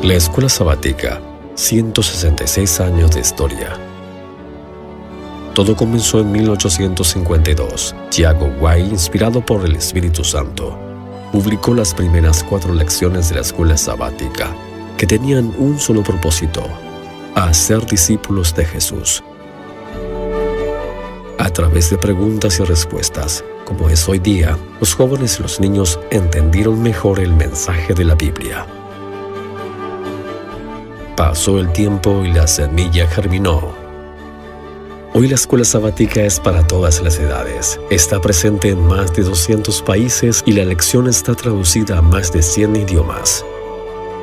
La Escuela Sabática, 166 años de historia. Todo comenzó en 1852. Tiago White, inspirado por el Espíritu Santo, publicó las primeras 4 lecciones de la Escuela Sabática, que tenían un solo propósito: hacer discípulos de Jesús. A través de preguntas y respuestas, como es hoy día, los jóvenes y los niños entendieron mejor el mensaje de la Biblia. Pasó el tiempo y la semilla germinó. Hoy la Escuela Sabática es para todas las edades. Está presente en más de 200 países y la lección está traducida a más de 100 idiomas.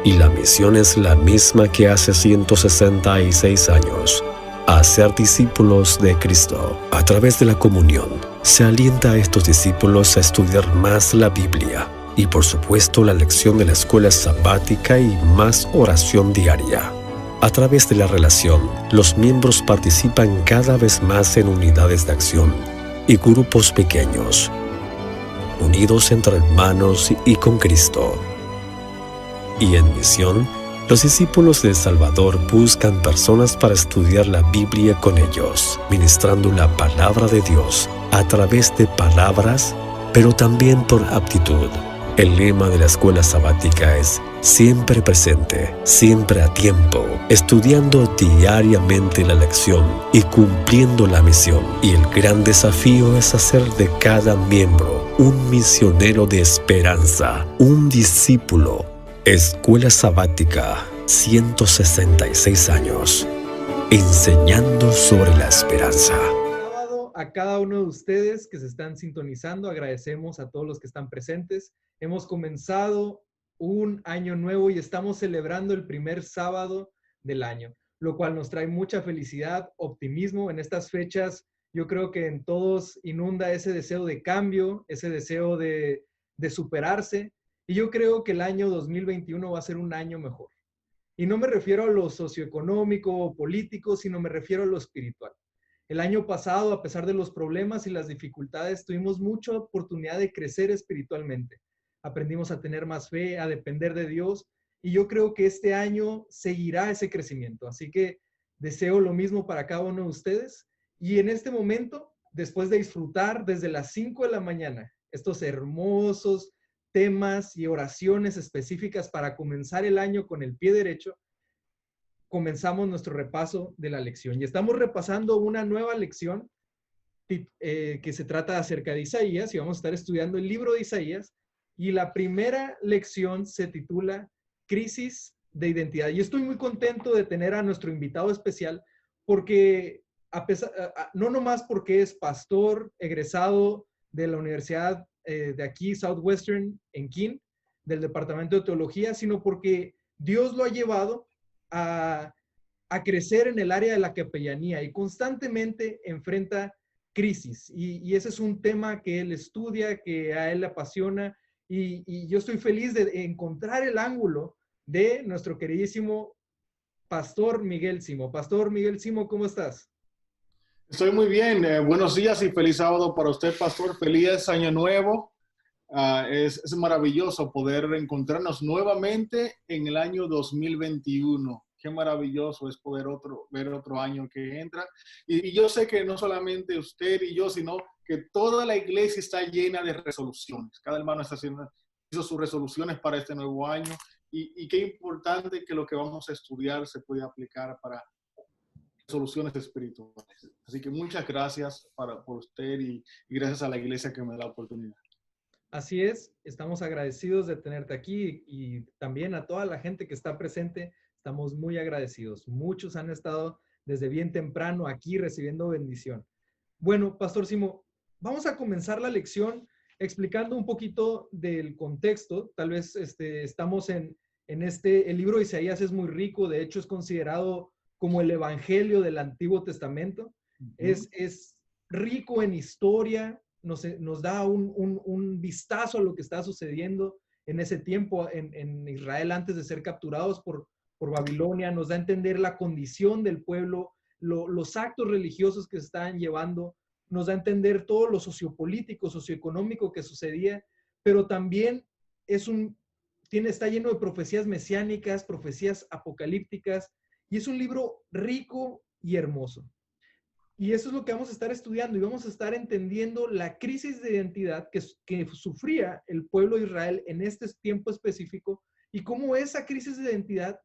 Y la misión es la misma que hace 166 años: hacer discípulos de Cristo. A través de la comunión, se alienta a estos discípulos a estudiar más la Biblia y, por supuesto, la lección de la Escuela Sabática y más oración diaria. A través de la relación, los miembros participan cada vez más en unidades de acción y grupos pequeños, unidos entre hermanos y con Cristo. Y en misión, los discípulos del Salvador buscan personas para estudiar la Biblia con ellos, ministrando la palabra de Dios a través de palabras, pero también por aptitud. El lema de la Escuela Sabática es: siempre presente, siempre a tiempo, estudiando diariamente la lección y cumpliendo la misión. Y el gran desafío es hacer de cada miembro un misionero de esperanza, un discípulo. Escuela Sabática, 166 años, enseñando sobre la esperanza. A cada uno de ustedes que se están sintonizando, agradecemos a todos los que están presentes. Hemos comenzado un año nuevo y estamos celebrando el primer sábado del año, lo cual nos trae mucha felicidad, optimismo. En estas fechas, yo creo que en todos inunda ese deseo de cambio, ese deseo de superarse. Y yo creo que el año 2021 va a ser un año mejor. Y no me refiero a lo socioeconómico o político, sino me refiero a lo espiritual. El año pasado, a pesar de los problemas y las dificultades, tuvimos mucha oportunidad de crecer espiritualmente. Aprendimos a tener más fe, a depender de Dios, y yo creo que este año seguirá ese crecimiento. Así que deseo lo mismo para cada uno de ustedes. Y en este momento, después de disfrutar desde las 5 de la mañana estos hermosos temas y oraciones específicas para comenzar el año con el pie derecho, comenzamos nuestro repaso de la lección. Y estamos repasando una nueva lección que se trata acerca de Isaías, y vamos a estar estudiando el libro de Isaías. Y la primera lección se titula Crisis de Identidad. Y estoy muy contento de tener a nuestro invitado especial, porque no nomás porque es pastor egresado de la Universidad de aquí, Southwestern, en Keene, del Departamento de Teología, sino porque Dios lo ha llevado a crecer en el área de la capellanía y constantemente enfrenta crisis. Y ese es un tema que él estudia, que a él le apasiona, y yo estoy feliz de encontrar el ángulo de nuestro queridísimo Pastor Miguel Simo. Pastor Miguel Simo, ¿cómo estás? Estoy muy bien. Buenos días y feliz sábado para usted, pastor. Feliz año nuevo. Es maravilloso poder encontrarnos nuevamente en el año 2021. Qué maravilloso es poder ver otro año que entra. Y yo sé que no solamente usted y yo, sino que toda la iglesia está llena de resoluciones. Cada hermano hizo sus resoluciones para este nuevo año. Y qué importante que lo que vamos a estudiar se pueda aplicar para soluciones espirituales. Así que muchas gracias por usted y gracias a la iglesia que me da la oportunidad. Así es, estamos agradecidos de tenerte aquí y también a toda la gente que está presente, estamos muy agradecidos. Muchos han estado desde bien temprano aquí recibiendo bendición. Bueno, Pastor Simo, vamos a comenzar la lección explicando un poquito del contexto. Tal vez estamos el libro de Isaías es muy rico, de hecho es considerado como el evangelio del Antiguo Testamento. Es rico en historia, nos da un vistazo a lo que está sucediendo en ese tiempo en Israel antes de ser capturados por Babilonia, nos da a entender la condición del pueblo, los actos religiosos que se estaban llevando, nos da a entender todo lo sociopolítico, socioeconómico que sucedía, pero también está lleno de profecías mesiánicas, profecías apocalípticas, y es un libro rico y hermoso. Y eso es lo que vamos a estar estudiando, y vamos a estar entendiendo la crisis de identidad que sufría el pueblo de Israel en este tiempo específico, y cómo esa crisis de identidad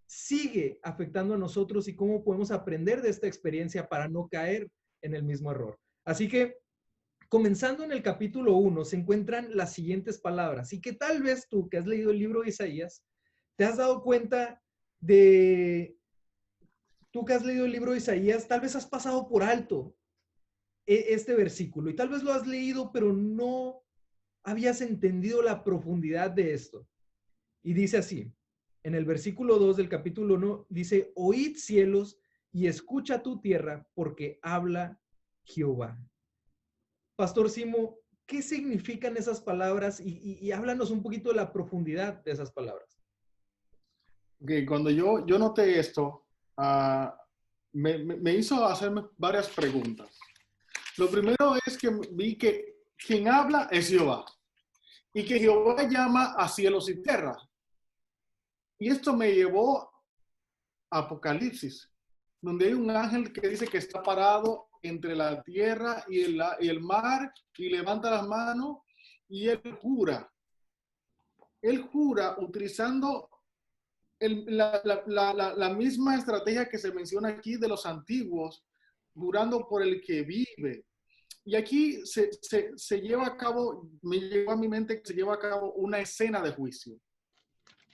sigue afectando a nosotros y cómo podemos aprender de esta experiencia para no caer en el mismo error. Así que, comenzando en el capítulo 1, se encuentran las siguientes palabras, y que tal vez tú, que has leído el libro de Isaías, te has dado cuenta de... Tú que has leído el libro de Isaías, tal vez has pasado por alto este versículo, y tal vez lo has leído, pero no habías entendido la profundidad de esto. Y dice así, en el versículo 2 del capítulo 1, dice, oíd cielos y escucha tu tierra, porque habla Jehová. Pastor Simo, ¿qué significan esas palabras? Y háblanos un poquito de la profundidad de esas palabras. Okay, cuando yo noté esto, me hizo hacerme varias preguntas. Lo primero es que vi que quien habla es Jehová y que Jehová llama a cielos y tierra. Y esto me llevó a Apocalipsis, donde hay un ángel que dice que está parado entre la tierra y el mar y levanta las manos y él jura. Él jura utilizando la misma estrategia que se menciona aquí de los antiguos, jurando por el que vive. Y aquí se lleva a cabo, me llegó a mi mente que se lleva a cabo una escena de juicio.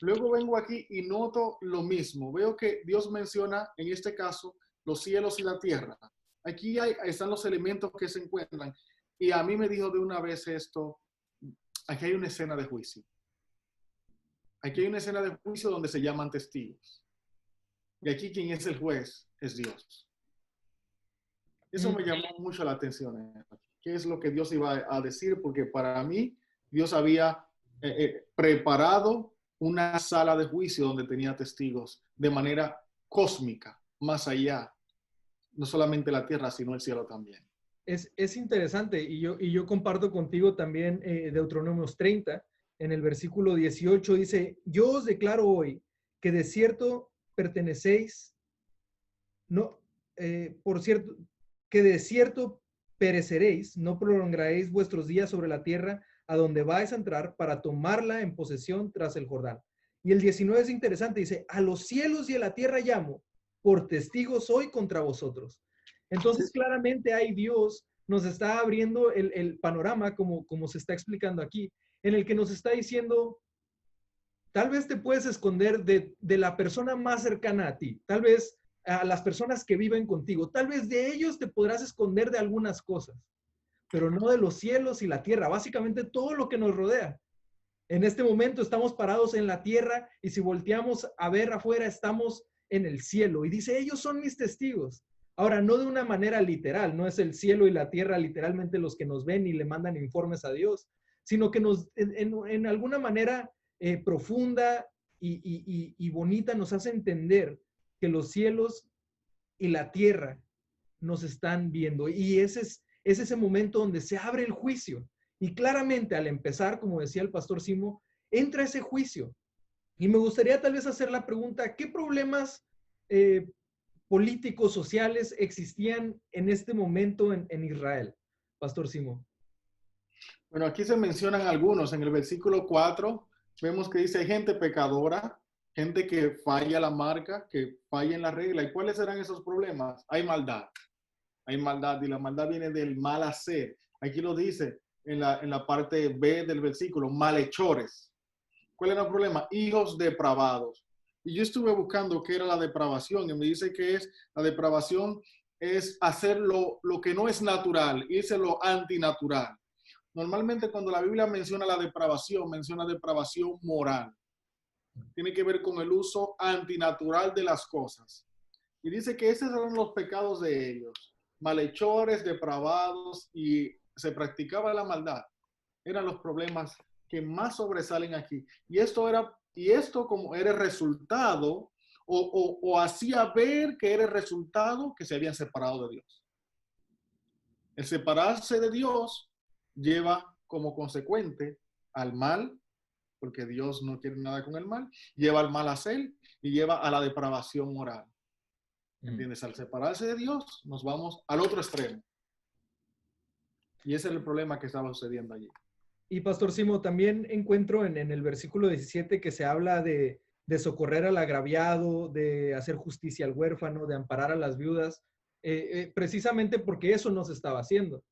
Luego vengo aquí y noto lo mismo. Veo que Dios menciona, en este caso, los cielos y la tierra. Aquí están los elementos que se encuentran. Y a mí me dijo de una vez esto, aquí hay una escena de juicio. Aquí hay una escena de juicio donde se llaman testigos. Y aquí quien es el juez es Dios. Eso me llamó mucho la atención. ¿Qué es lo que Dios iba a decir? Porque para mí, Dios había preparado una sala de juicio donde tenía testigos de manera cósmica, más allá. No solamente la tierra, sino el cielo también. Es interesante, y yo comparto contigo también Deuteronomios 30, en el versículo 18 dice, yo os declaro hoy que de cierto pertenecéis, no, por cierto, que de cierto pereceréis, no prolongaréis vuestros días sobre la tierra a donde vais a entrar para tomarla en posesión tras el Jordán. Y el 19 es interesante, dice, a los cielos y a la tierra llamo, por testigos hoy contra vosotros. Entonces, claramente hay Dios, nos está abriendo el panorama, como se está explicando aquí, en el que nos está diciendo, tal vez te puedes esconder de la persona más cercana a ti, tal vez a las personas que viven contigo, tal vez de ellos te podrás esconder de algunas cosas, pero no de los cielos y la tierra, básicamente todo lo que nos rodea. En este momento estamos parados en la tierra y si volteamos a ver afuera estamos en el cielo. Y dice, ellos son mis testigos. Ahora, no de una manera literal, no es el cielo y la tierra literalmente los que nos ven y le mandan informes a Dios, sino que en alguna manera profunda y bonita nos hace entender que los cielos y la tierra nos están viendo. Y ese es ese momento donde se abre el juicio. Y claramente al empezar, como decía el pastor Simo, entra ese juicio. Y me gustaría tal vez hacer la pregunta, ¿qué problemas políticos, sociales existían en este momento en Israel, pastor Simo? Bueno, aquí se mencionan algunos. En el versículo 4 vemos que dice gente pecadora, gente que falla la marca, que falla en la regla. ¿Y cuáles serán esos problemas? Hay maldad y la maldad viene del mal hacer. Aquí lo dice en la parte B del versículo, malhechores. ¿Cuál era el problema? Hijos depravados. Y yo estuve buscando qué era la depravación y me dice que la depravación es hacer lo que no es natural, irse lo antinatural. Normalmente cuando la Biblia menciona la depravación, menciona depravación moral. Tiene que ver con el uso antinatural de las cosas. Y dice que esos eran los pecados de ellos. Malhechores, depravados, y se practicaba la maldad. Eran los problemas que más sobresalen aquí. Y esto como era el resultado, o hacía ver que era el resultado que se habían separado de Dios. El separarse de Dios lleva como consecuente al mal, porque Dios no quiere nada con el mal, lleva al mal a hacer y lleva a la depravación moral. ¿Entiendes? Al separarse de Dios, nos vamos al otro extremo. Y ese es el problema que estaba sucediendo allí. Y Pastor Simo, también encuentro en el versículo 17 que se habla de socorrer al agraviado, de hacer justicia al huérfano, de amparar a las viudas, precisamente porque eso no se estaba haciendo.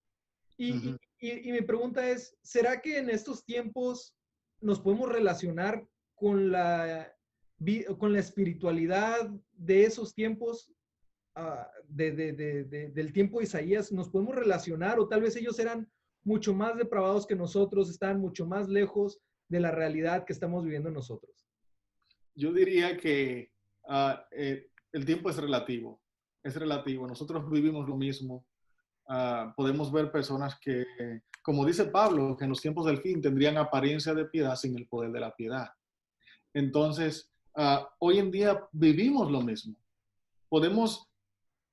Y mi pregunta es, ¿será que en estos tiempos nos podemos relacionar con con la espiritualidad de esos tiempos, del tiempo de Isaías? ¿Nos podemos relacionar o tal vez ellos eran mucho más depravados que nosotros, estaban mucho más lejos de la realidad que estamos viviendo nosotros? Yo diría que el tiempo es relativo. Es relativo. Nosotros vivimos lo mismo. Podemos ver personas que, como dice Pablo, que en los tiempos del fin tendrían apariencia de piedad sin el poder de la piedad. Entonces, hoy en día vivimos lo mismo. Podemos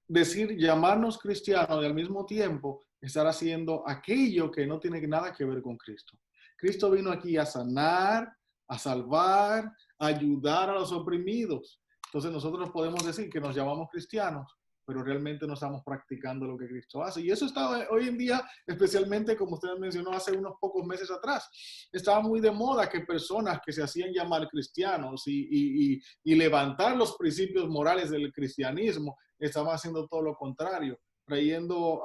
decir, llamarnos cristianos y al mismo tiempo estar haciendo aquello que no tiene nada que ver con Cristo. Cristo vino aquí a sanar, a salvar, a ayudar a los oprimidos. Entonces nosotros podemos decir que nos llamamos cristianos, pero realmente no estamos practicando lo que Cristo hace. Y eso está hoy en día, especialmente como usted mencionó hace unos pocos meses atrás, estaba muy de moda que personas que se hacían llamar cristianos y levantar los principios morales del cristianismo estaban haciendo todo lo contrario, trayendo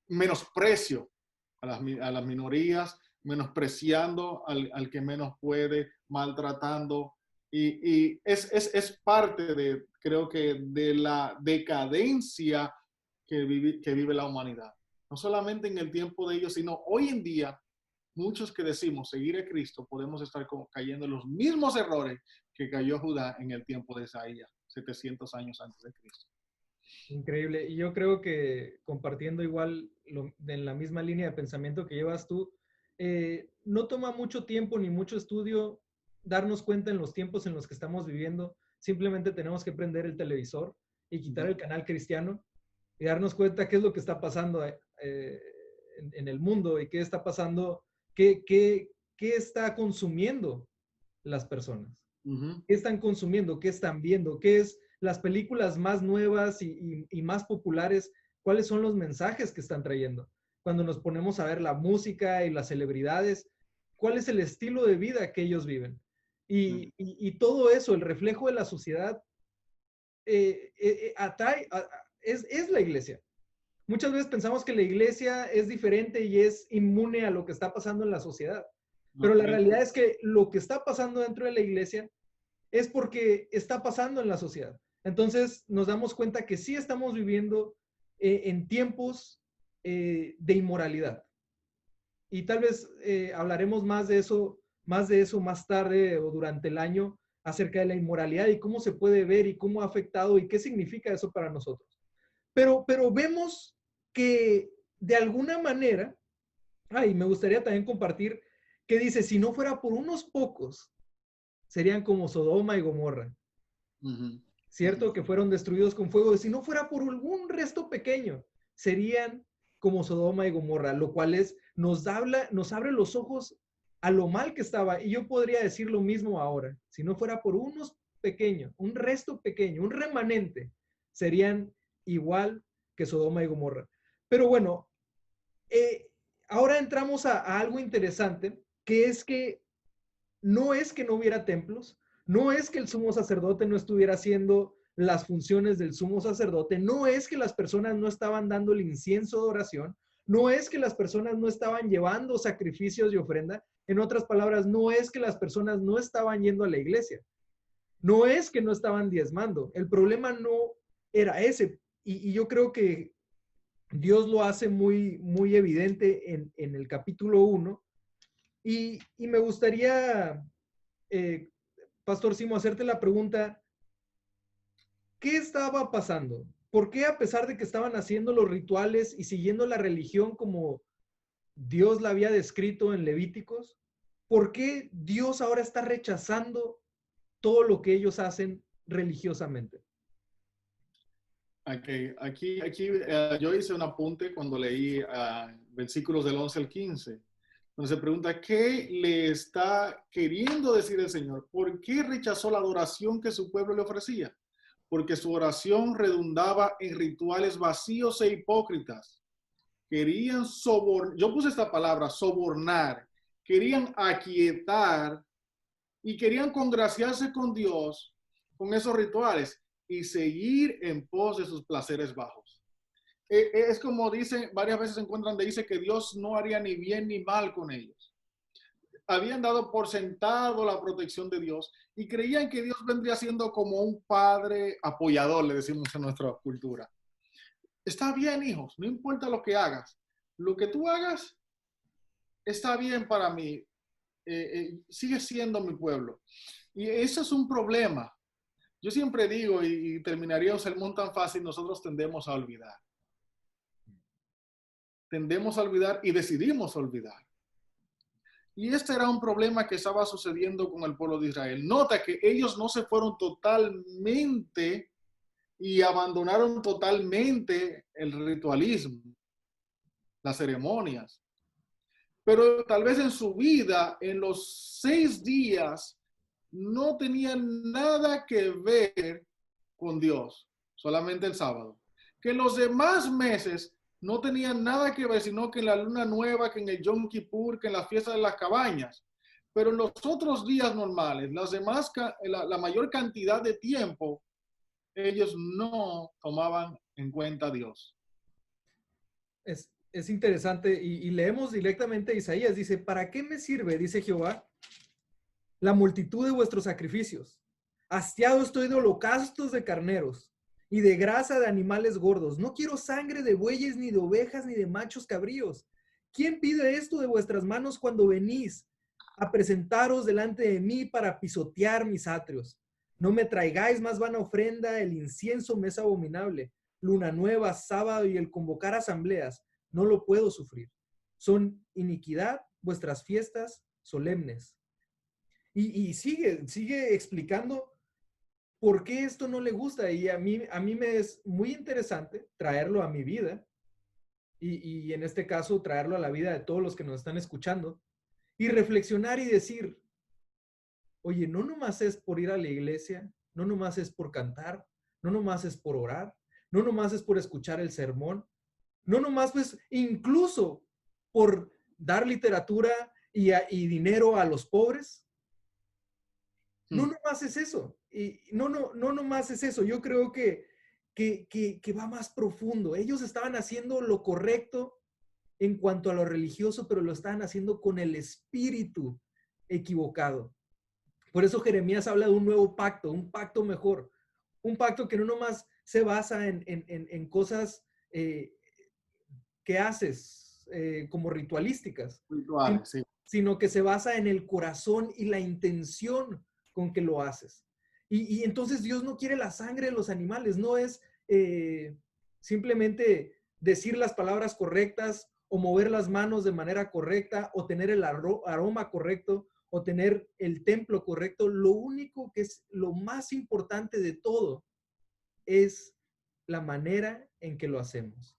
menosprecio a las minorías, menospreciando al que menos puede, maltratando. Y es parte de, creo que, de la decadencia que vive la humanidad. No solamente en el tiempo de ellos, sino hoy en día, muchos que decimos seguir a Cristo, podemos estar cayendo en los mismos errores que cayó Judá en el tiempo de Isaías, 700 años antes de Cristo. Increíble. Y yo creo que compartiendo igual en la misma línea de pensamiento que llevas tú, no toma mucho tiempo ni mucho estudio darnos cuenta en los tiempos en los que estamos viviendo. Simplemente tenemos que prender el televisor y quitar el canal cristiano y darnos cuenta qué es lo que está pasando en el mundo y qué está pasando, qué está consumiendo las personas. ¿Qué están consumiendo? ¿Qué están viendo? ¿Qué es las películas más nuevas y más populares? ¿Cuáles son los mensajes que están trayendo? Cuando nos ponemos a ver la música y las celebridades, ¿cuál es el estilo de vida que ellos viven? Y todo eso, el reflejo de la sociedad, es la iglesia. Muchas veces pensamos que la iglesia es diferente y es inmune a lo que está pasando en la sociedad. Pero la realidad es que lo que está pasando dentro de la iglesia es porque está pasando en la sociedad. Entonces nos damos cuenta que sí estamos viviendo en tiempos de inmoralidad. Y tal vez hablaremos más de eso más tarde o durante el año acerca de la inmoralidad y cómo se puede ver y cómo ha afectado y qué significa eso para nosotros. Pero vemos que de alguna manera, y me gustaría también compartir que dice, si no fuera por unos pocos, serían como Sodoma y Gomorra. ¿Cierto? Que fueron destruidos con fuego. Si no fuera por algún resto pequeño, serían como Sodoma y Gomorra, lo cual nos abre los ojos a lo mal que estaba. Y yo podría decir lo mismo ahora. Si no fuera por unos pequeños, un resto pequeño, un remanente, serían igual que Sodoma y Gomorra. Pero bueno, ahora entramos a algo interesante, que es que no hubiera templos, no es que el sumo sacerdote no estuviera haciendo las funciones del sumo sacerdote, no es que las personas no estaban dando el incienso de oración, no es que las personas no estaban llevando sacrificios y ofrenda, en otras palabras, no es que las personas no estaban yendo a la iglesia, no es que no estaban diezmando, el problema no era ese, y yo creo que Dios lo hace muy, muy evidente en el capítulo 1, y me gustaría, Pastor Simo, hacerte la pregunta, ¿qué estaba pasando? ¿Por qué a pesar de que estaban haciendo los rituales y siguiendo la religión como Dios la había descrito en Levíticos, por qué Dios ahora está rechazando todo lo que ellos hacen religiosamente? Aquí yo hice un apunte cuando leí versículos del 11 al 15, Entonces se pregunta, ¿qué le está queriendo decir el Señor? ¿Por qué rechazó la adoración que su pueblo le ofrecía? Porque su oración redundaba en rituales vacíos e hipócritas. Querían sobornar, yo puse esta palabra, sobornar, querían aquietar y querían congraciarse con Dios con esos rituales y seguir en pos de sus placeres bajos. Es como dice, varias veces se encuentran donde dice que Dios no haría ni bien ni mal con ellos. Habían dado por sentado la protección de Dios y creían que Dios vendría siendo como un padre apoyador, le decimos en nuestra cultura. Está bien, hijos, no importa lo que hagas. Lo que tú hagas está bien para mí. Sigue siendo mi pueblo. Y eso es un problema. Yo siempre digo, y terminaría un sermón tan fácil, nosotros tendemos a olvidar. Tendemos a olvidar y decidimos olvidar. Y este era un problema que estaba sucediendo con el pueblo de Israel. Nota que ellos no se fueron totalmente y abandonaron totalmente el ritualismo, las ceremonias. Pero tal vez en su vida, en los 6 días, no tenían nada que ver con Dios, solamente el sábado. Que en los demás meses no tenían nada que ver, sino que en la luna nueva, que en el Yom Kippur, que en la fiesta de las cabañas. Pero en los otros días normales, la mayor cantidad de tiempo, ellos no tomaban en cuenta a Dios. Es interesante y leemos directamente a Isaías. Dice, ¿para qué me sirve, dice Jehová, la multitud de vuestros sacrificios? Hastiado estoy de holocaustos de carneros y de grasa de animales gordos. No quiero sangre de bueyes, ni de ovejas, ni de machos cabríos. ¿Quién pide esto de vuestras manos cuando venís a presentaros delante de mí para pisotear mis atrios? No me traigáis más vana ofrenda, el incienso me es abominable. Luna nueva, sábado y el convocar asambleas, no lo puedo sufrir. Son iniquidad vuestras fiestas solemnes. Y sigue explicando por qué esto no le gusta. Y a mí me es muy interesante traerlo a mi vida y en este caso traerlo a la vida de todos los que nos están escuchando y reflexionar y decir, oye, no nomás es por ir a la iglesia, no nomás es por cantar, no nomás es por orar, no nomás es por escuchar el sermón, no nomás pues incluso por dar literatura y dinero a los pobres. No nomás es eso. Y no nomás es eso. Yo creo que va más profundo. Ellos estaban haciendo lo correcto en cuanto a lo religioso, pero lo estaban haciendo con el espíritu equivocado. Por eso Jeremías habla de un nuevo pacto, un pacto mejor. Un pacto que no nomás se basa en cosas que haces como ritualísticas, Sí. sino que se basa en el corazón y la intención con que lo haces. Y entonces Dios no quiere la sangre de los animales, no es simplemente decir las palabras correctas o mover las manos de manera correcta o tener el aroma correcto o tener el templo correcto. Lo único que es lo más importante de todo es la manera en que lo hacemos.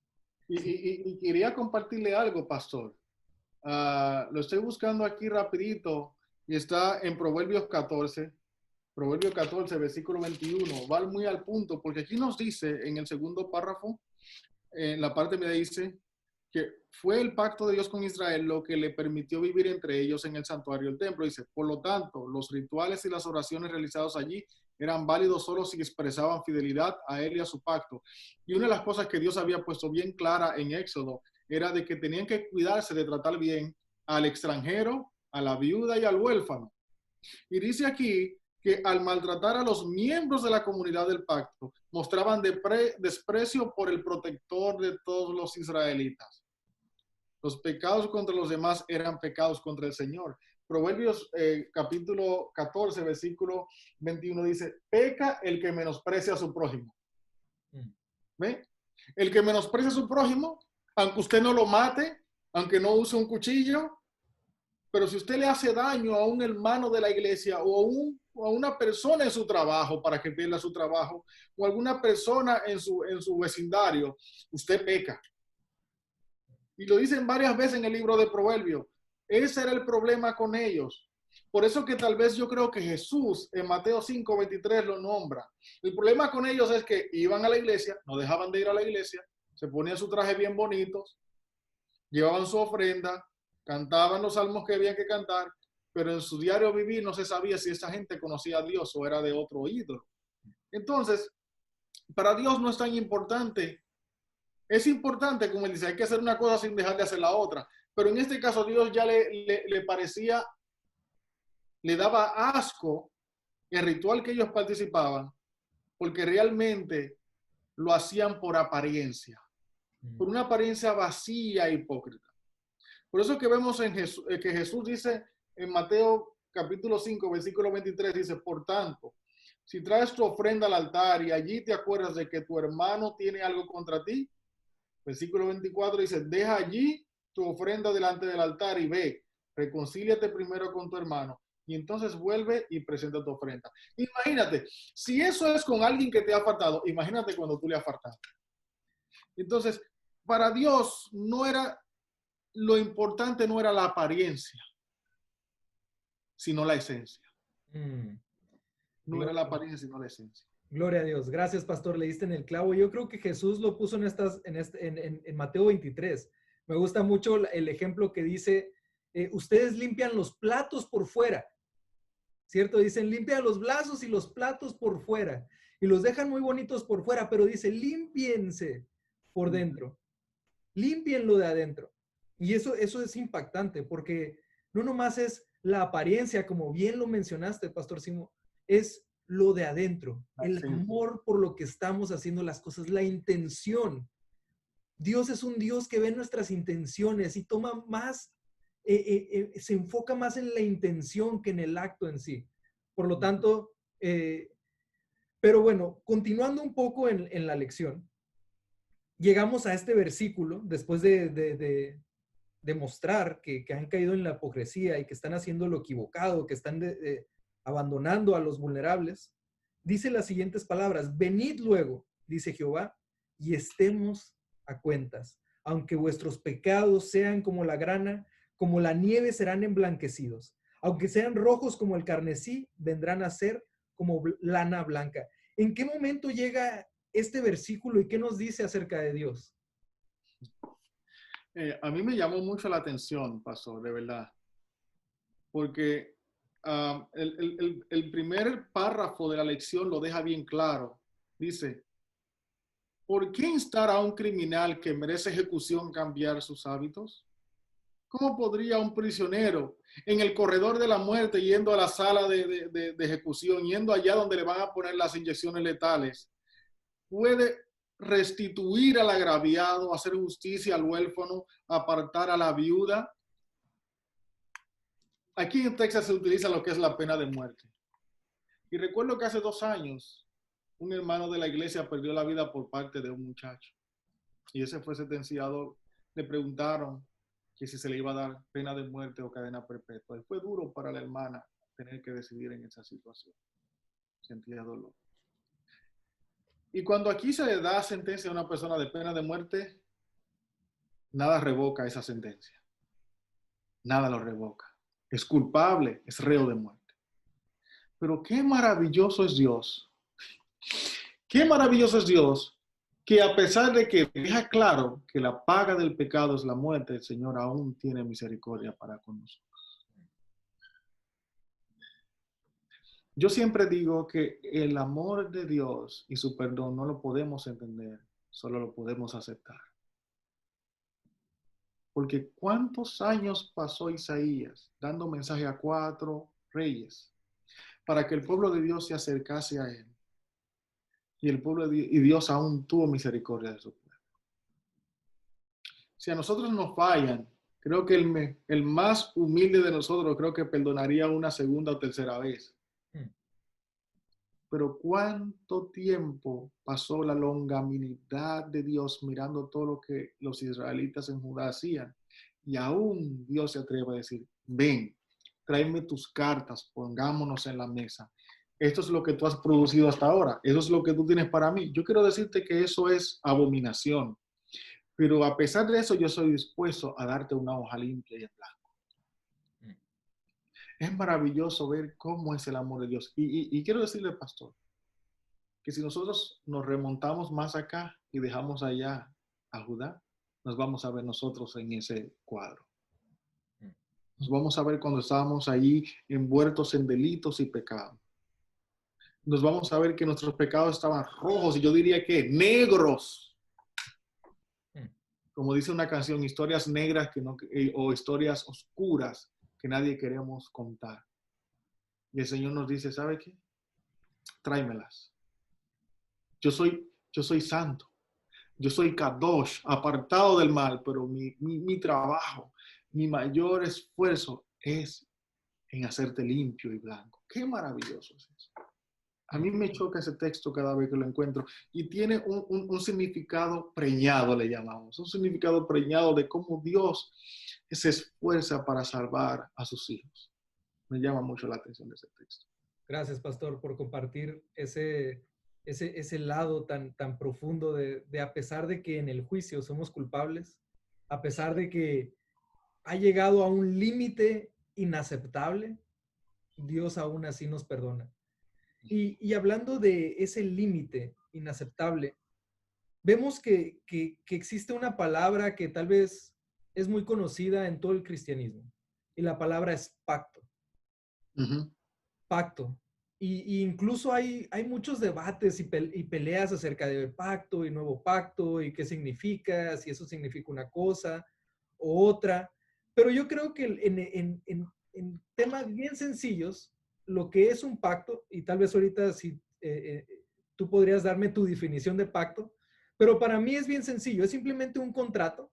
Y quería compartirle algo, pastor. Lo estoy buscando aquí rapidito y está en Proverbios 14, versículo 21. Va muy al punto, porque aquí nos dice en el segundo párrafo, en la parte me dice que fue el pacto de Dios con Israel lo que le permitió vivir entre ellos en el santuario del templo. Dice, por lo tanto, los rituales y las oraciones realizadas allí eran válidos solo si expresaban fidelidad a él y a su pacto. Y una de las cosas que Dios había puesto bien clara en Éxodo era de que tenían que cuidarse de tratar bien al extranjero, a la viuda y al huérfano. Y dice aquí que al maltratar a los miembros de la comunidad del pacto, mostraban desprecio por el protector de todos los israelitas. Los pecados contra los demás eran pecados contra el Señor. Proverbios capítulo 14, versículo 21 dice, peca el que menosprecia a su prójimo. ¿Ve? El que menosprecia a su prójimo, aunque usted no lo mate, aunque no use un cuchillo, pero si usted le hace daño a un hermano de la iglesia o a una persona en su trabajo para que pierda su trabajo, o alguna persona en su vecindario, usted peca. Y lo dicen varias veces en el libro de Proverbios. Ese era el problema con ellos. Por eso que tal vez yo creo que Jesús en Mateo 5:23 lo nombra. El problema con ellos es que iban a la iglesia, no dejaban de ir a la iglesia, se ponían su traje bien bonitos, llevaban su ofrenda, cantaban los salmos que habían que cantar, pero en su diario vivir no se sabía si esa gente conocía a Dios o era de otro ídolo. Entonces, para Dios no es tan importante. Es importante, como él dice, hay que hacer una cosa sin dejar de hacer la otra. Pero en este caso, Dios ya le parecía, le daba asco el ritual que ellos participaban, porque realmente lo hacían por apariencia, por una apariencia vacía e hipócrita. Por eso que vemos en Jesús, que Jesús dice en Mateo capítulo 5, versículo 23, dice, por tanto, si traes tu ofrenda al altar y allí te acuerdas de que tu hermano tiene algo contra ti, versículo 24 dice, deja allí tu ofrenda delante del altar y ve, reconcíliate primero con tu hermano y entonces vuelve y presenta tu ofrenda. Imagínate, si eso es con alguien que te ha faltado, imagínate cuando tú le has faltado. Entonces, para Dios no era, lo importante no era la apariencia, sino la esencia. No era la apariencia, sino la esencia. Gloria a Dios. Gracias, pastor. Le diste en el clavo. Yo creo que Jesús lo puso en Mateo 23. Me gusta mucho el ejemplo que dice, ustedes limpian los platos por fuera, ¿cierto? Dicen, limpian los vasos y los platos por fuera y los dejan muy bonitos por fuera, pero dice, límpiense por dentro. Límpienlo de adentro. Y eso es impactante porque no nomás es la apariencia, como bien lo mencionaste, pastor Simo, es lo de adentro, el amor por lo que estamos haciendo las cosas, la intención. Dios es un Dios que ve nuestras intenciones y toma más, se enfoca más en la intención que en el acto en sí. Por lo tanto, pero bueno, continuando un poco en la lección, llegamos a este versículo después de demostrar que han caído en la hipocresía y que están haciendo lo equivocado, que están abandonando a los vulnerables. Dice las siguientes palabras, venid luego, dice Jehová, y estemos a cuentas. Aunque vuestros pecados sean como la grana, como la nieve serán emblanquecidos. Aunque sean rojos como el carmesí, vendrán a ser como lana blanca. ¿En qué momento llega este versículo y qué nos dice acerca de Dios? A mí me llamó mucho la atención, pastor, de verdad, porque el primer párrafo de la lección lo deja bien claro. Dice, ¿por qué instar a un criminal que merece ejecución cambiar sus hábitos? ¿Cómo podría un prisionero en el corredor de la muerte, yendo a la sala de ejecución, yendo allá donde le van a poner las inyecciones letales, puede restituir al agraviado, hacer justicia al huérfano, apartar a la viuda? Aquí en Texas se utiliza lo que es la pena de muerte. Y recuerdo que hace 2 años, un hermano de la iglesia perdió la vida por parte de un muchacho. Y ese fue sentenciado. Le preguntaron que si se le iba a dar pena de muerte o cadena perpetua. Y fue duro para la hermana tener que decidir en esa situación. Sentía dolor. Y cuando aquí se le da sentencia a una persona de pena de muerte, nada revoca esa sentencia. Nada lo revoca. Es culpable, es reo de muerte. Pero qué maravilloso es Dios. Qué maravilloso es Dios, que a pesar de que deja claro que la paga del pecado es la muerte, el Señor aún tiene misericordia para con nosotros. Yo siempre digo que el amor de Dios y su perdón no lo podemos entender, solo lo podemos aceptar. Porque ¿cuántos años pasó Isaías dando mensaje a 4 reyes para que el pueblo de Dios se acercase a él? Y el pueblo de Dios aún tuvo misericordia de su pueblo. Si a nosotros nos fallan, creo que el más humilde de nosotros creo que perdonaría una segunda o tercera vez. Pero ¿cuánto tiempo pasó la longanimidad de Dios mirando todo lo que los israelitas en Judá hacían? Y aún Dios se atreve a decir, ven, tráeme tus cartas, pongámonos en la mesa. Esto es lo que tú has producido hasta ahora. Eso es lo que tú tienes para mí. Yo quiero decirte que eso es abominación. Pero a pesar de eso, yo soy dispuesto a darte una hoja limpia y en blanco. Es maravilloso ver cómo es el amor de Dios. Y quiero decirle, pastor, que si nosotros nos remontamos más acá y dejamos allá a Judá, nos vamos a ver nosotros en ese cuadro. Nos vamos a ver cuando estábamos ahí envueltos en delitos y pecados. Nos vamos a ver que nuestros pecados estaban rojos y yo diría que negros. Como dice una canción, historias negras o historias oscuras que nadie queremos contar. Y el Señor nos dice, ¿sabe qué? Tráemelas. Yo soy santo. Yo soy Kadosh, apartado del mal, pero mi trabajo, mi mayor esfuerzo es en hacerte limpio y blanco. Qué maravilloso es eso. A mí me choca ese texto cada vez que lo encuentro y tiene un significado preñado, le llamamos, un significado preñado de cómo Dios se esfuerza para salvar a sus hijos. Me llama mucho la atención de ese texto. Gracias, pastor, por compartir ese lado tan profundo de a pesar de que en el juicio somos culpables, a pesar de que ha llegado a un límite inaceptable, Dios aún así nos perdona. Y hablando de ese límite inaceptable, vemos que existe una palabra que tal vez es muy conocida en todo el cristianismo, y la palabra es pacto. Pacto. Y incluso hay muchos debates y peleas acerca del pacto y nuevo pacto y qué significa, si eso significa una cosa o otra. Pero yo creo que en temas bien sencillos, lo que es un pacto, y tal vez ahorita si tú podrías darme tu definición de pacto, pero para mí es bien sencillo, es simplemente un contrato.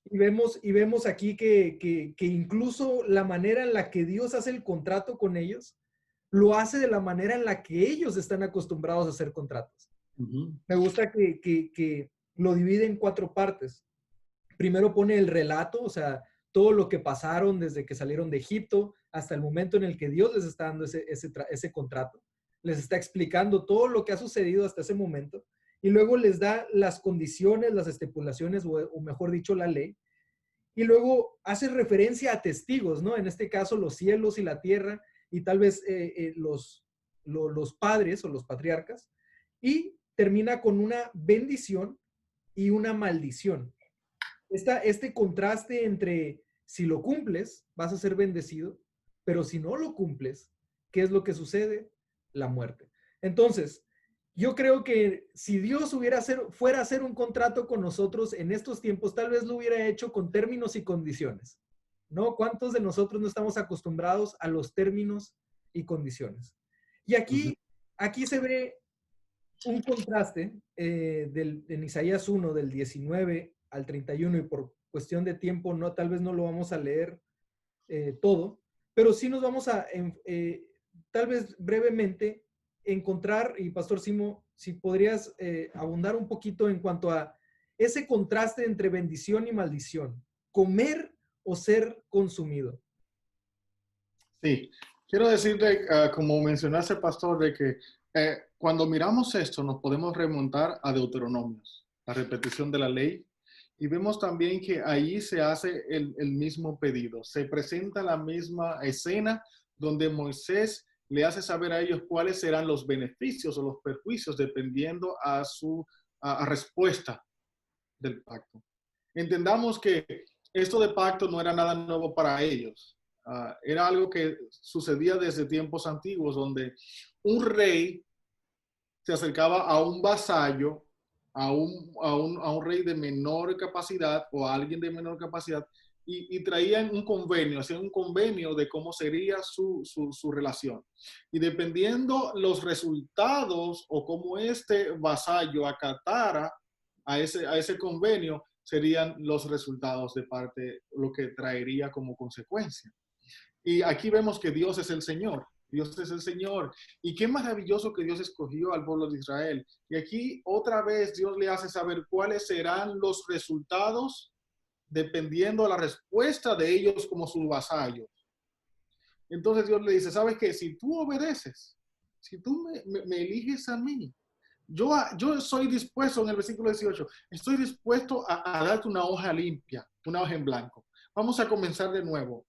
Y vemos aquí que incluso la manera en la que Dios hace el contrato con ellos, lo hace de la manera en la que ellos están acostumbrados a hacer contratos. Me gusta que lo divide en 4 partes. Primero pone el relato, o sea, todo lo que pasaron desde que salieron de Egipto hasta el momento en el que Dios les está dando ese contrato. Les está explicando todo lo que ha sucedido hasta ese momento. Y luego les da las condiciones, las estipulaciones, o mejor dicho, la ley. Y luego hace referencia a testigos, ¿no? En este caso, los cielos y la tierra, y tal vez los padres o los patriarcas. Y termina con una bendición y una maldición. Este contraste entre si lo cumples, vas a ser bendecido, pero si no lo cumples, ¿qué es lo que sucede? La muerte. Entonces, yo creo que si Dios fuera a hacer un contrato con nosotros en estos tiempos, tal vez lo hubiera hecho con términos y condiciones, ¿no? ¿Cuántos de nosotros no estamos acostumbrados a los términos y condiciones? Y aquí se ve un contraste en Isaías 1, del 19 al 31, y por cuestión de tiempo tal vez no lo vamos a leer todo, pero sí nos vamos a, tal vez brevemente, encontrar, y Pastor Simo, si podrías abundar un poquito en cuanto a ese contraste entre bendición y maldición, comer o ser consumido. Sí, quiero decirte, como mencionaste, Pastor, de que cuando miramos esto nos podemos remontar a Deuteronomios, la repetición de la ley, y vemos también que ahí se hace el mismo pedido, se presenta la misma escena donde Moisés le hace saber a ellos cuáles serán los beneficios o los perjuicios dependiendo a su respuesta del pacto. Entendamos que esto de pacto no era nada nuevo para ellos. Era algo que sucedía desde tiempos antiguos, donde un rey se acercaba a un vasallo, a un rey de menor capacidad o a alguien de menor capacidad, y traían un convenio, hacían un convenio de cómo sería su relación. Y dependiendo los resultados o cómo este vasallo acatara a ese convenio, serían los resultados de parte, lo que traería como consecuencia. Y aquí vemos que Dios es el Señor. Dios es el Señor. Y qué maravilloso que Dios escogió al pueblo de Israel. Y aquí otra vez Dios le hace saber cuáles serán los resultados dependiendo de la respuesta de ellos como sus vasallos. Entonces Dios le dice, ¿sabes qué? Si tú obedeces, si tú me eliges a mí, yo soy dispuesto, en el versículo 18, estoy dispuesto a darte una hoja limpia, una hoja en blanco. Vamos a comenzar de nuevo.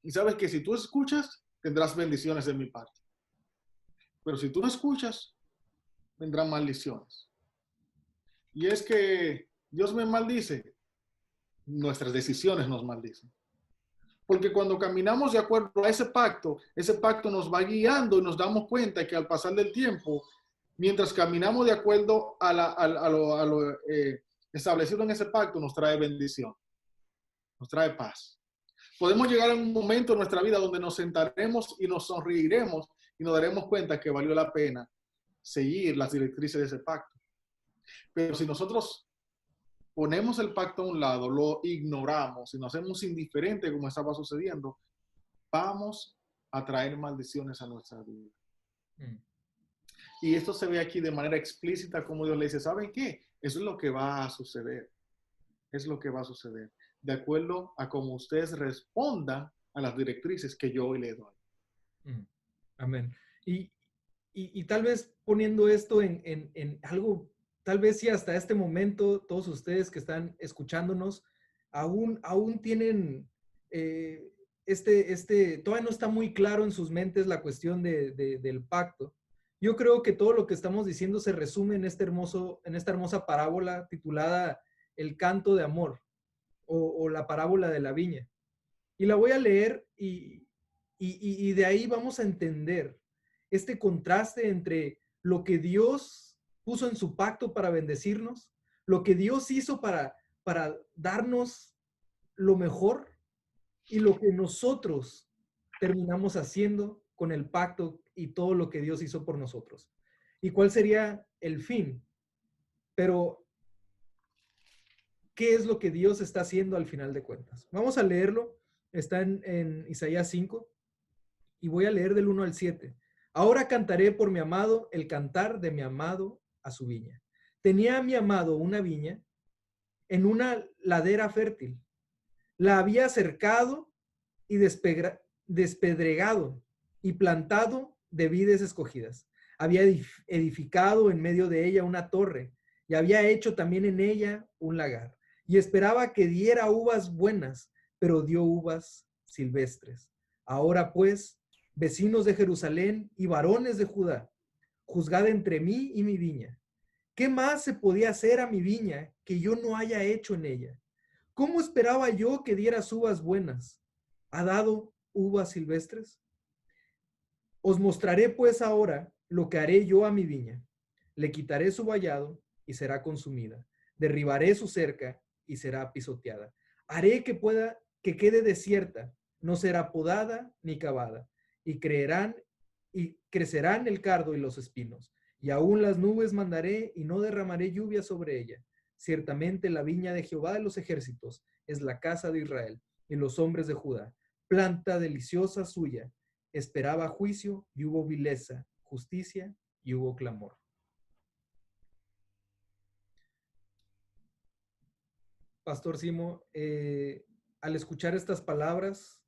Y sabes que si tú escuchas, tendrás bendiciones de mi parte. Pero si tú no escuchas, vendrán maldiciones. Y es que Dios me maldice, nuestras decisiones nos maldicen. Porque cuando caminamos de acuerdo a ese pacto nos va guiando y nos damos cuenta que al pasar del tiempo, mientras caminamos de acuerdo a lo establecido en ese pacto, nos trae bendición, nos trae paz. Podemos llegar a un momento en nuestra vida donde nos sentaremos y nos sonreiremos y nos daremos cuenta que valió la pena seguir las directrices de ese pacto. Pero si nosotros ponemos el pacto a un lado, lo ignoramos y nos hacemos indiferentes como estaba sucediendo, vamos a traer maldiciones a nuestra vida. Y esto se ve aquí de manera explícita como Dios le dice, ¿saben qué? Eso es lo que va a suceder. Es lo que va a suceder. De acuerdo a cómo ustedes respondan a las directrices que yo hoy le doy. Amén. Y tal vez poniendo esto en algo, tal vez si hasta este momento todos ustedes que están escuchándonos aún tienen todavía no está muy claro en sus mentes la cuestión del pacto. Yo creo que todo lo que estamos diciendo se resume en esta hermosa parábola titulada El canto de amor o la parábola de la viña. Y la voy a leer y de ahí vamos a entender este contraste entre lo que Dios puso en su pacto para bendecirnos, lo que Dios hizo para darnos lo mejor y lo que nosotros terminamos haciendo con el pacto y todo lo que Dios hizo por nosotros. ¿Y cuál sería el fin? Pero, ¿qué es lo que Dios está haciendo al final de cuentas? Vamos a leerlo. Está en Isaías 5 y voy a leer del 1 al 7. Ahora cantaré por mi amado el cantar de mi amado a su viña. Tenía mi amado una viña en una ladera fértil. La había cercado y despedregado y plantado de vides escogidas. Había edificado en medio de ella una torre y había hecho también en ella un lagar. Y esperaba que diera uvas buenas, pero dio uvas silvestres. Ahora pues, vecinos de Jerusalén y varones de Judá, juzgad entre mí y mi viña. ¿Qué más se podía hacer a mi viña que yo no haya hecho en ella? ¿Cómo esperaba yo que dieras uvas buenas? ¿Ha dado uvas silvestres? Os mostraré pues ahora lo que haré yo a mi viña. Le quitaré su vallado y será consumida. Derribaré su cerca y será pisoteada. Haré que quede desierta, no será podada ni cavada, y crecerán el cardo y los espinos. Y aún las nubes mandaré y no derramaré lluvia sobre ella. Ciertamente la viña de Jehová de los ejércitos es la casa de Israel y los hombres de Judá. Planta deliciosa suya. Esperaba juicio y hubo vileza, justicia y hubo clamor. Pastor Simo, al escuchar estas palabras,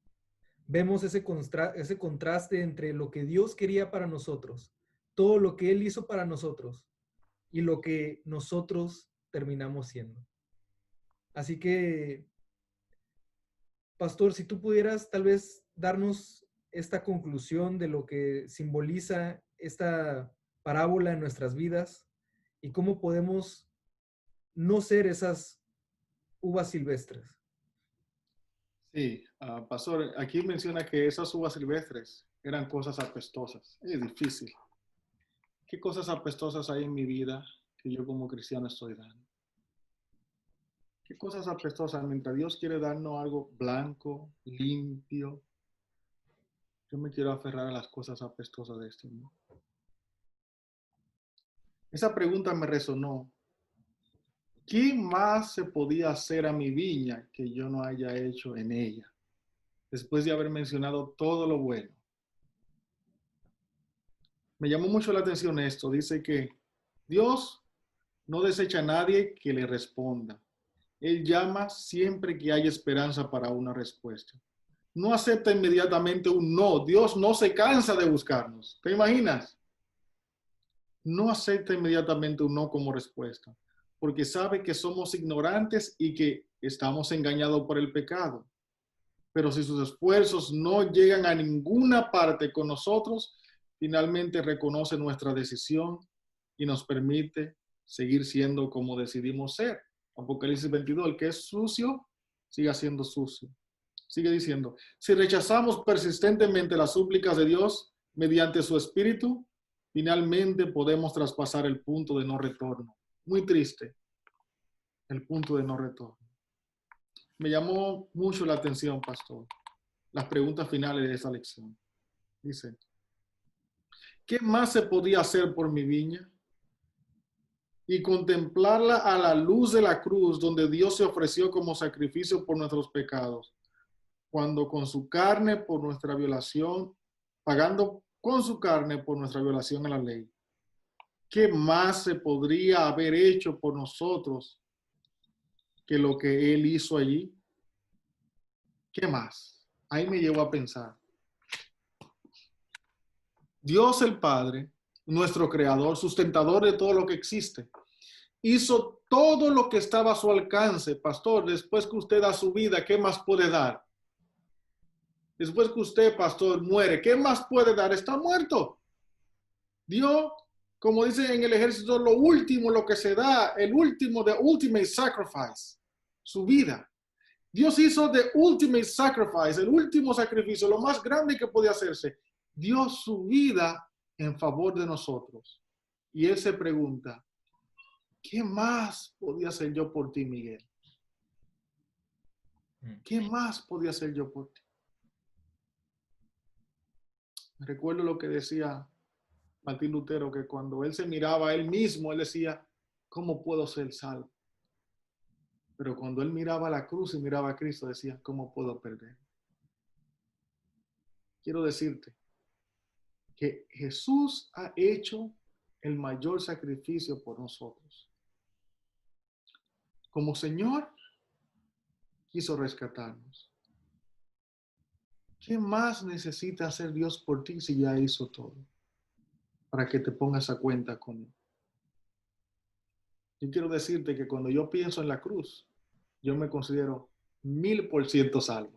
vemos ese contraste entre lo que Dios quería para nosotros, todo lo que Él hizo para nosotros y lo que nosotros terminamos siendo. Así que, Pastor, si tú pudieras tal vez darnos esta conclusión de lo que simboliza esta parábola en nuestras vidas y cómo podemos no ser esas uvas silvestres. Sí, pastor, aquí menciona que esas uvas silvestres eran cosas apestosas. Es difícil. ¿Qué cosas apestosas hay en mi vida que yo como cristiano estoy dando? ¿Qué cosas apestosas? Mientras Dios quiere darnos algo blanco, limpio, yo me quiero aferrar a las cosas apestosas de este mundo. Esa pregunta me resonó. ¿Qué más se podía hacer a mi viña que yo no haya hecho en ella? Después de haber mencionado todo lo bueno. Me llamó mucho la atención esto. Dice que Dios no desecha a nadie que le responda. Él llama siempre que hay esperanza para una respuesta. No acepta inmediatamente un no. Dios no se cansa de buscarnos. ¿Te imaginas? No acepta inmediatamente un no como respuesta, porque sabe que somos ignorantes y que estamos engañados por el pecado. Pero si sus esfuerzos no llegan a ninguna parte con nosotros, finalmente reconoce nuestra decisión y nos permite seguir siendo como decidimos ser. Apocalipsis 22, el que es sucio, siga siendo sucio. Sigue diciendo, si rechazamos persistentemente las súplicas de Dios mediante su Espíritu, finalmente podemos traspasar el punto de no retorno. Muy triste, el punto de no retorno. Me llamó mucho la atención, pastor, las preguntas finales de esa lección. Dice, ¿qué más se podía hacer por mi viña? Y contemplarla a la luz de la cruz, donde Dios se ofreció como sacrificio por nuestros pecados, cuando con su carne por nuestra violación, pagando con su carne por nuestra violación a la ley. ¿Qué más se podría haber hecho por nosotros que lo que Él hizo allí? ¿Qué más? Ahí me llevó a pensar. Dios el Padre, nuestro creador, sustentador de todo lo que existe, hizo todo lo que estaba a su alcance. Pastor, después que usted da su vida, ¿qué más puede dar? Después que usted, pastor, muere, ¿qué más puede dar? Está muerto. Dio, como dice en el ejército, lo último, lo que se da, el último, the ultimate sacrifice, su vida. Dios hizo the ultimate sacrifice, el último sacrificio, lo más grande que podía hacerse. Dio su vida en favor de nosotros. Y Él se pregunta, ¿qué más podía hacer yo por ti, Miguel? ¿Qué más podía hacer yo por ti? Recuerdo lo que decía Martín Lutero, que cuando él se miraba a él mismo, él decía, ¿cómo puedo ser salvo? Pero cuando él miraba a la cruz y miraba a Cristo, decía, ¿cómo puedo perder? Quiero decirte que Jesús ha hecho el mayor sacrificio por nosotros. Como Señor, quiso rescatarnos. ¿Qué más necesita hacer Dios por ti si ya hizo todo? Para que te pongas a cuenta con Él. Yo quiero decirte que cuando yo pienso en la cruz, yo me considero 1000% salvo.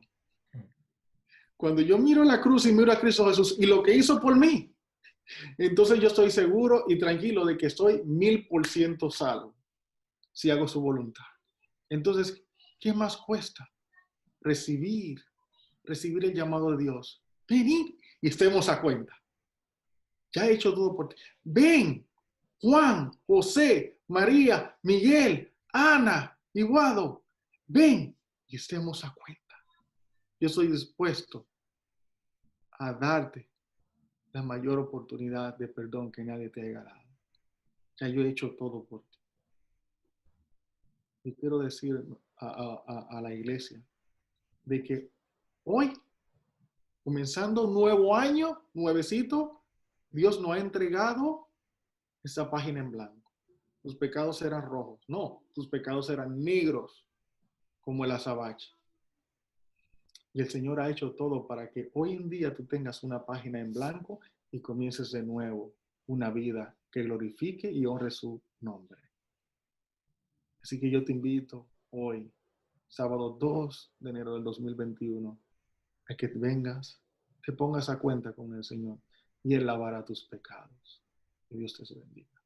Cuando yo miro la cruz y miro a Cristo Jesús y lo que hizo por mí, entonces yo estoy seguro y tranquilo de que estoy 1000% salvo si hago su voluntad. Entonces, ¿qué más cuesta? Recibir el llamado de Dios. Venid y estemos a cuenta. Ya he hecho todo por ti. Ven, Juan, José, María, Miguel, Ana, Iguado. Ven y estemos a cuenta. Yo estoy dispuesto a darte la mayor oportunidad de perdón que nadie te haya dado. Ya yo he hecho todo por ti. Y quiero decir a la iglesia de que hoy, comenzando un nuevo año, nuevecito, Dios nos ha entregado esa página en blanco. Tus pecados eran rojos. No, tus pecados eran negros como el azabache. Y el Señor ha hecho todo para que hoy en día tú tengas una página en blanco y comiences de nuevo una vida que glorifique y honre su nombre. Así que yo te invito hoy, sábado 2 de enero del 2021, a que vengas, te pongas a cuenta con el Señor y Él lavará tus pecados. Que Dios te bendiga.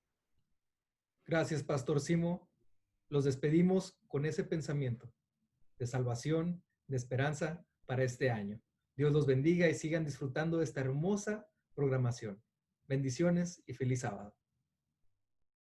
Gracias, Pastor Simo. Los despedimos con ese pensamiento de salvación, de esperanza para este año. Dios los bendiga y sigan disfrutando de esta hermosa programación. Bendiciones y feliz sábado.